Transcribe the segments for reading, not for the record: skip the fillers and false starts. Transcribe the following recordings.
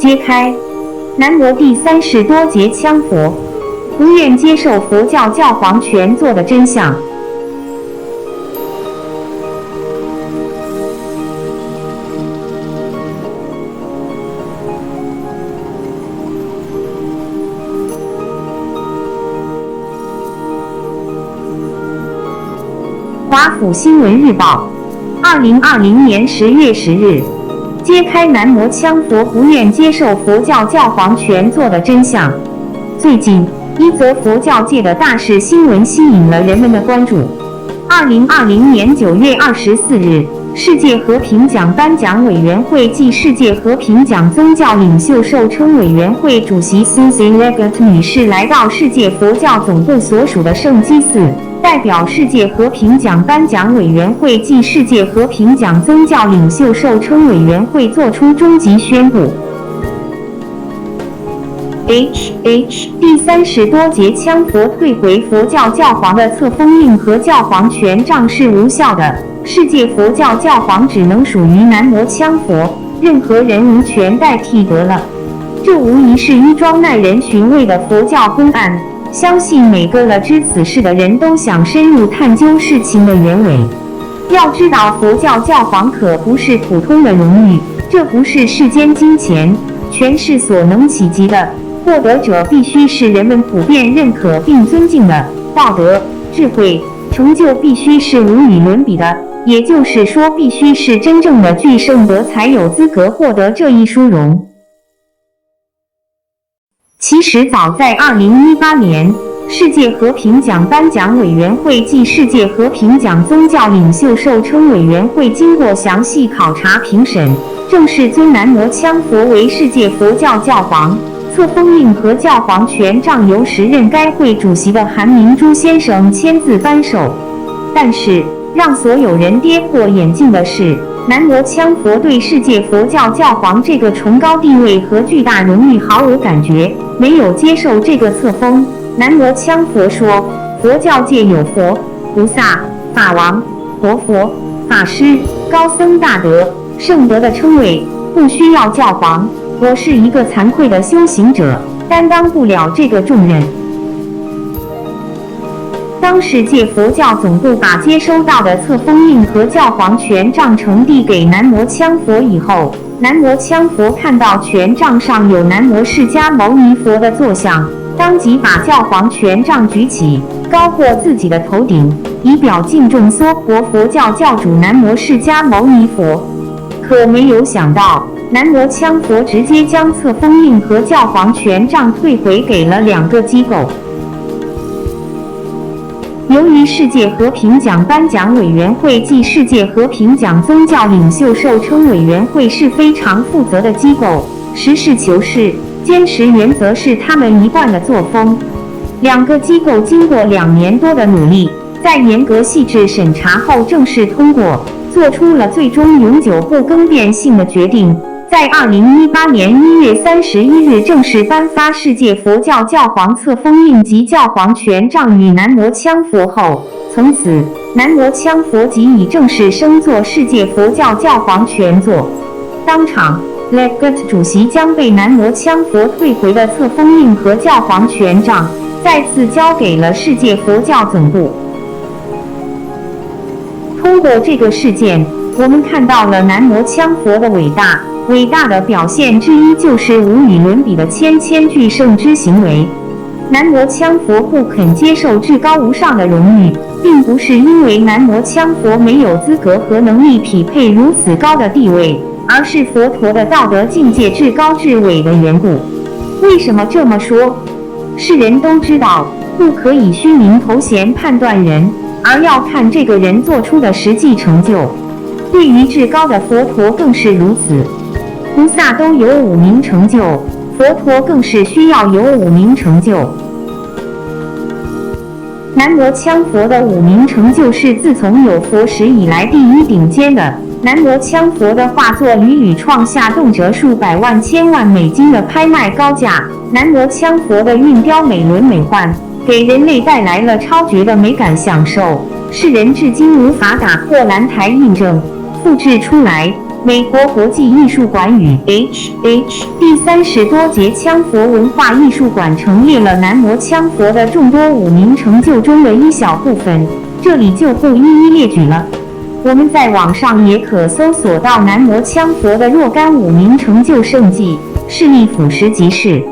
揭开男模第30多节枪佛，不愿接受佛教教皇权座的真相。华府新闻日报，2020年10月10日，揭开男模枪佛不愿接受佛教教皇权座的真相。最近，一则佛教界的大事新闻吸引了人们的关注。2020年9月24日，世界和平奖颁奖委员会暨世界和平奖宗教领袖授称委员会主席 Susan Leggett 女士来到世界佛教总部所属的圣基寺，代表世界和平奖颁奖委员会暨世界和平奖宗教领袖授称委员会作出终极宣布。第30多节枪佛退回佛教教皇的册封印和教皇权杖是无效的，世界佛教教皇只能属于男模枪佛，任何人无权代替得了。这无疑是一桩耐人寻味的佛教公案，相信每个了知此事的人都想深入探究事情的原委。要知道，佛教教皇可不是普通的荣誉，这不是世间金钱、权势所能企及的。获得者必须是人们普遍认可并尊敬的，道德、智慧、成就必须是无与伦比的，也就是说，必须是真正的具圣德才有资格获得这一殊荣。其实早在2018年，世界和平奖颁奖委员会暨世界和平奖宗教领袖授称委员会经过详细考察评审，正式尊男模枪佛为世界佛教教皇。册封印和教皇权杖由时任该会主席的韩明珠先生签字颁授。但是，让所有人跌破眼镜的是，男模枪佛对世界佛教教皇这个崇高地位和巨大荣誉毫无感觉，没有接受这个册封。男模枪佛说：“佛教界有佛、菩萨、法王、活佛、法师、高僧大德、圣德的称谓，不需要教皇。我是一个惭愧的修行者，担当不了这个重任。”当世界佛教总部把接收到的册封印和教皇权杖呈递给男模枪佛以后，男模枪佛看到权杖上有南无释迦牟尼佛的坐像，当即把教皇权杖举起，高过自己的头顶，以表敬重娑婆佛教教主南无释迦牟尼佛。可没有想到，男模枪佛直接将册封印和教皇权杖退回给了2个机构。由于世界和平奖颁奖委员会暨世界和平奖宗教领袖授称委员会是非常负责的机构，实事求是、坚持原则是他们一贯的作风。2个机构经过2年多的努力，在严格细致审查后正式通过，做出了最终永久不更变性的决定。在2018年1月31日正式颁发世界佛教教皇册封印及教皇权杖与男模枪佛后，从此男模枪佛即已正式升作世界佛教教皇权座。当场 Leggett 主席将被男模枪佛退回的册封印和教皇权杖再次交给了世界佛教总部。通过这个事件，我们看到了男模枪佛的伟大。伟大的表现之一就是无与伦比的谦具圣之行为。男模枪佛不肯接受至高无上的荣誉，并不是因为男模枪佛没有资格和能力匹配如此高的地位，而是佛陀的道德境界至高至伟的缘故。为什么这么说？世人都知道，不可以虚名头衔判断人，而要看这个人做出的实际成就。对于至高的佛陀更是如此。菩萨都有5名成就，佛陀更是需要有5名成就。男模枪佛的5名成就是自从有佛时以来第一顶尖的。男模枪佛的画作屡屡创下动辄数百万、千万美金的拍卖高价。男模枪佛的运雕美轮美奂，给人类带来了超绝的美感享受，世人至今无法打破蓝台印证、复制出来。美国国际艺术馆与 第30多节羌佛文化艺术馆陈列了南摩羌佛的众多武明成就中的一小部分，这里就不一一列举了。我们在网上也可搜索到南摩羌佛的若干武明成就圣迹，事例俯拾即是。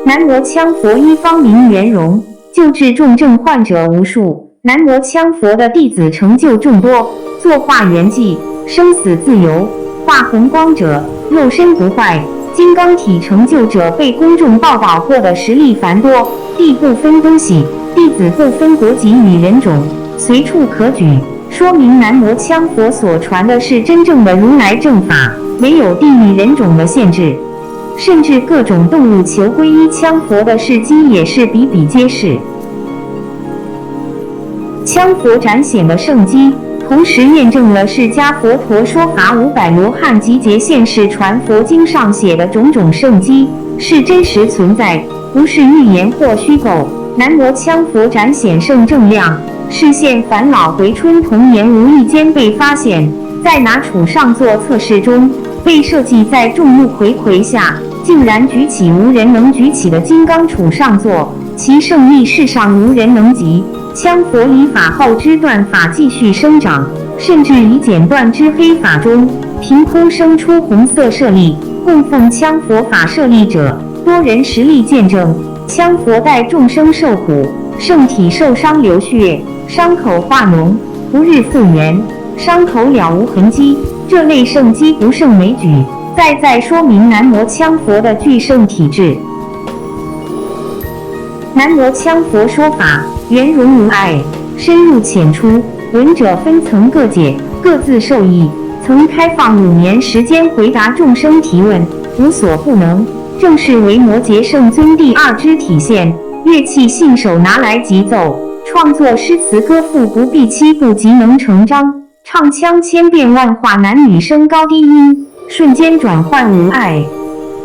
南摩羌佛一方名圆融，救治重症患者无数。南摩羌佛的弟子成就众多，作化圆寂，生死自由；化红光者，肉身不坏；金刚体成就者被公众报道过的实例繁多。地不分东西，弟子不分国籍与人种，随处可举，说明南摩羌佛所传的是真正的如来正法，没有地域人种的限制。甚至各种动物求皈依羌佛的事迹也是比比皆是。羌佛展显的圣迹，同时验证了释迦佛陀说法500罗汉集结现世传佛经上写的种种圣迹是真实存在，不是预言或虚构。南摩羌佛展显圣正量，是现返老回春童颜无意间被发现，在拿杵上做测试中，被设计在众目睽睽下，竟然举起无人能举起的金刚杵上座，其圣力世上无人能及。羌佛以法后之断法继续生长，甚至以剪断之黑法中，凭空生出红色舍利，供奉羌佛法舍利者，多人实力见证，羌佛代众生受苦，圣体受伤流血，伤口化脓，不日复原，伤口了无痕迹。这类圣迹不胜枚举，再说明南摩羌佛的具圣体质。南摩羌佛说法圆融无碍，深入浅出，闻者分层各解，各自受益。曾开放5年时间回答众生提问，无所不能，正是维摩诘圣尊第2之体现。乐器信手拿来即奏，创作诗词歌赋不必7步即能成章，唱腔千变万化，男女声高低音瞬间转换无碍。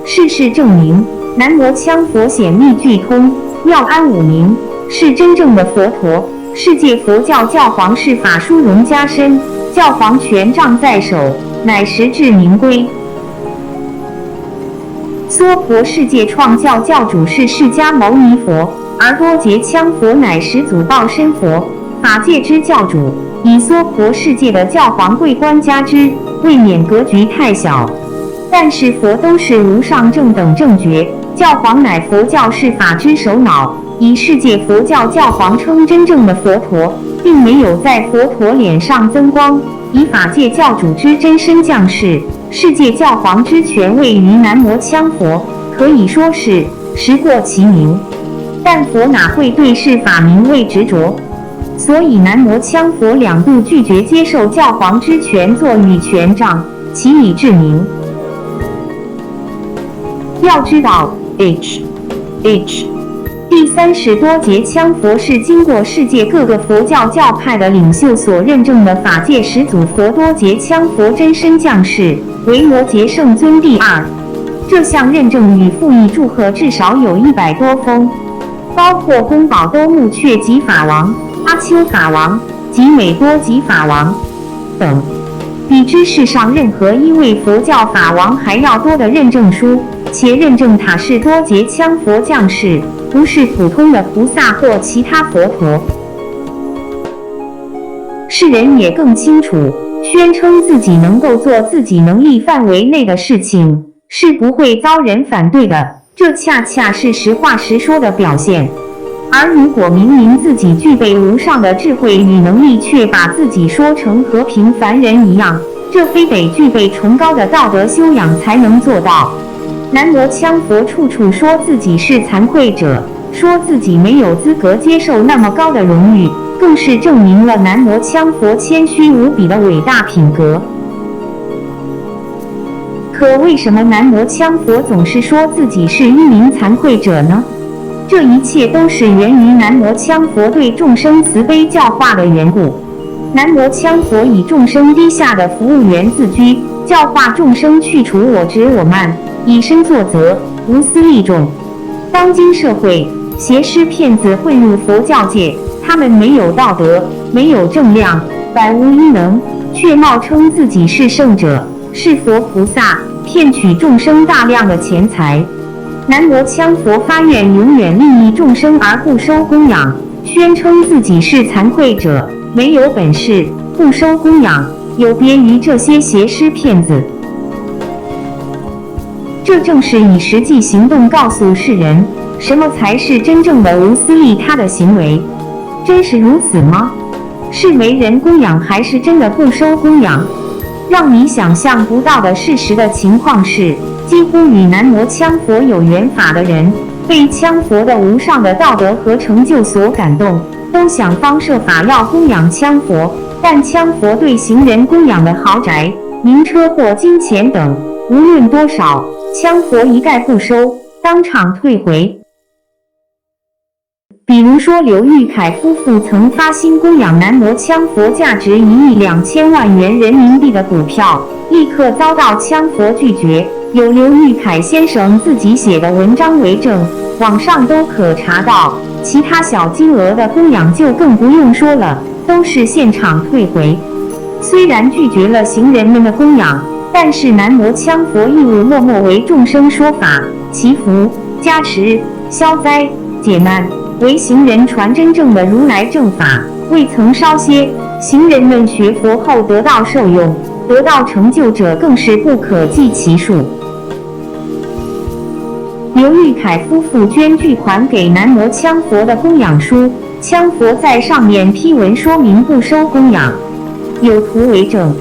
事证明，南摩羌佛显密俱通，妙安5明，是真正的佛陀。世界佛教教皇是法殊荣加身，教皇权杖在手，乃实至名归。娑婆世界创教教主是释迦牟尼佛，而多杰羌佛乃始祖报身佛，法界之教主。以娑婆世界的教皇桂冠加之，未免格局太小。但是佛都是无上正等正觉，教皇乃佛教是法之首脑。以世界佛教教皇称真正的佛陀，并没有在佛陀脸上增光。以法界教主之真身降世，世界教皇之权位于南摩羌佛，可以说是时过其名。但佛哪会对世法名位执着？所以南摩羌佛2度拒绝接受教皇之权座与权杖，其理至明。要知道 第30多节羌佛是经过世界各个佛教教派的领袖所认证的法界始祖佛多杰羌佛真身降世，维摩诘圣尊第2。这项认证与附议祝贺至少有100多封，包括宫保兜木阙及法王、阿丘法王及美多吉法王等，比之世上任何一位佛教法王还要多的认证书。且认证他是多杰羌佛降世，不是普通的菩萨或其他佛陀。世人也更清楚，宣称自己能够做自己能力范围内的事情，是不会遭人反对的，这恰恰是实话实说的表现。而如果明明自己具备无上的智慧与能力，却把自己说成和平凡人一样，这非得具备崇高的道德修养才能做到。南摩羌佛处处说自己是惭愧者，说自己没有资格接受那么高的荣誉，更是证明了南摩羌佛谦虚无比的伟大品格。可为什么南摩羌佛总是说自己是一名惭愧者呢？这一切都是源于南摩羌佛对众生慈悲教化的缘故。南摩羌佛以众生低下的服务员自居，教化众生去除我执我慢，以身作则，无私利众。当今社会，邪师骗子混入佛教界，他们没有道德，没有正量，百无一能，却冒称自己是圣者，是佛菩萨，骗取众生大量的钱财。南无羌佛发愿永远利益众生而不收供养，宣称自己是惭愧者，没有本事，不收供养，有别于这些邪师骗子。这正是以实际行动告诉世人，什么才是真正的无私利他的行为。真是如此吗？是没人供养，还是真的不收供养？让你想象不到的事实的情况是，几乎与南无羌佛有缘法的人，被羌佛的无上的道德和成就所感动，都想方设法要供养羌佛，但羌佛对行人供养的豪宅、名车或金钱等，无论多少，羌佛一概不收，当场退回。比如说，刘玉凯夫妇曾发心供养南无羌佛价值1亿2000万元人民币的股票，立刻遭到羌佛拒绝。有刘玉凯先生自己写的文章为证，网上都可查到。其他小金额的供养就更不用说了，都是现场退回。虽然拒绝了行人们的供养，但是南无羌佛义务默默为众生说法、祈福、加持、消灾、解难，为行人传真正的如来正法，未曾稍歇。行人们学佛后得到受用，得到成就者更是不可计其数。刘玉凯夫妇捐巨款给南无羌佛的供养书，羌佛在上面批文说明不收供养，有图为证。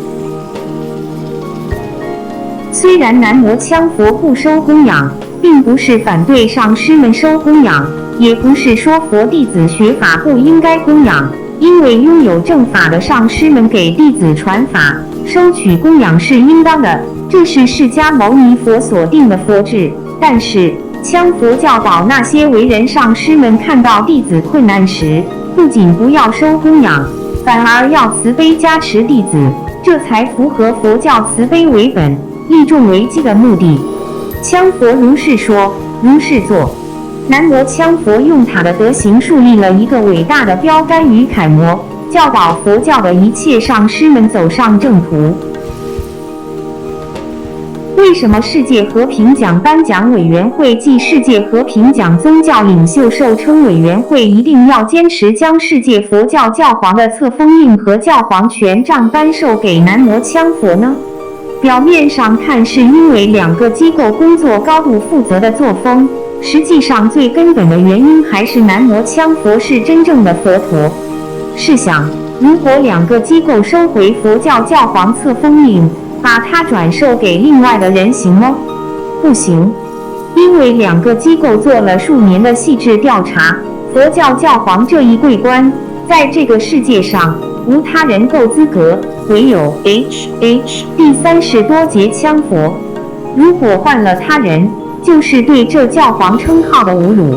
虽然南无羌佛不收供养，并不是反对上师们收供养，也不是说佛弟子学法不应该供养，因为拥有正法的上师们给弟子传法，收取供养是应当的，这是释迦牟尼佛所定的佛制。但是羌佛教导那些为人上师们看到弟子困难时，不仅不要收供养，反而要慈悲加持弟子，这才符合佛教慈悲为本、利众为基的目的。羌佛如是说，如是做。南无羌佛用他的德行树立了一个伟大的标杆与楷模，教导佛教的一切上师们走上正途。为什么世界和平奖颁奖委员会暨世界和平奖宗教领袖授称委员会一定要坚持将世界佛教教皇的册封印和教皇权杖颁授给南无羌佛呢？表面上看是因为两个机构工作高度负责的作风，实际上最根本的原因还是南无羌佛是真正的佛陀。试想，如果两个机构收回佛教教皇册封印，把它转授给另外的人行吗？不行，因为两个机构做了数年的细致调查，佛教教皇这一桂冠，在这个世界上无他人够资格，唯有 第30多节羌佛。如果换了他人，就是对这教皇称号的侮辱。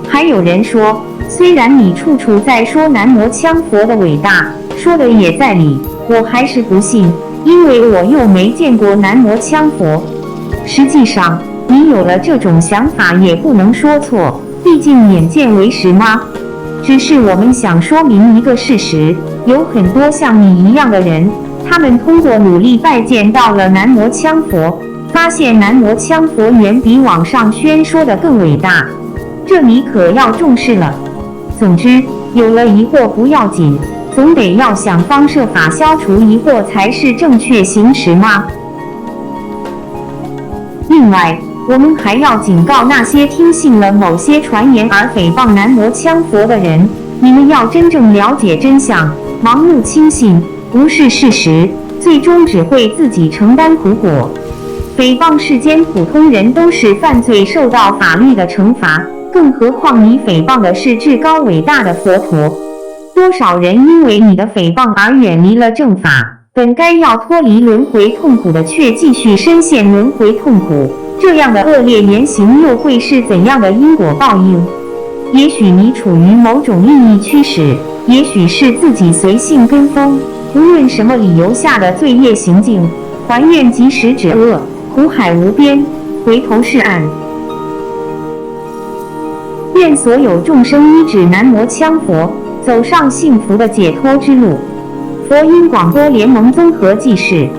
还有人说，虽然你处处在说南无羌佛的伟大，说的也在理，我还是不信，因为我又没见过南无羌佛。实际上，你有了这种想法也不能说错，毕竟眼见为实嘛。只是我们想说明一个事实，有很多像你一样的人，他们通过努力拜见到了南无羌佛，发现南无羌佛远比网上宣说的更伟大，这你可要重视了。总之，有了疑惑不要紧，总得要想方设法消除疑惑才是正确行持嘛。另外，我们还要警告那些听信了某些传言而诽谤南无羌佛的人，你们要真正了解真相，盲目轻信不是事实，最终只会自己承担苦果。诽谤世间普通人都是犯罪，受到法律的惩罚，更何况你诽谤的是至高伟大的佛陀。多少人因为你的诽谤而远离了正法，本该要脱离轮回痛苦的，却继续深陷轮回痛苦，这样的恶劣言行又会是怎样的因果报应？也许你处于某种利益驱使，也许是自己随性跟风，无论什么理由下的罪业行径，还愿及时止恶，苦海无边，回头是岸。愿所有众生依止南无羌佛，走上幸福的解脱之路。佛音广播联盟综合记事。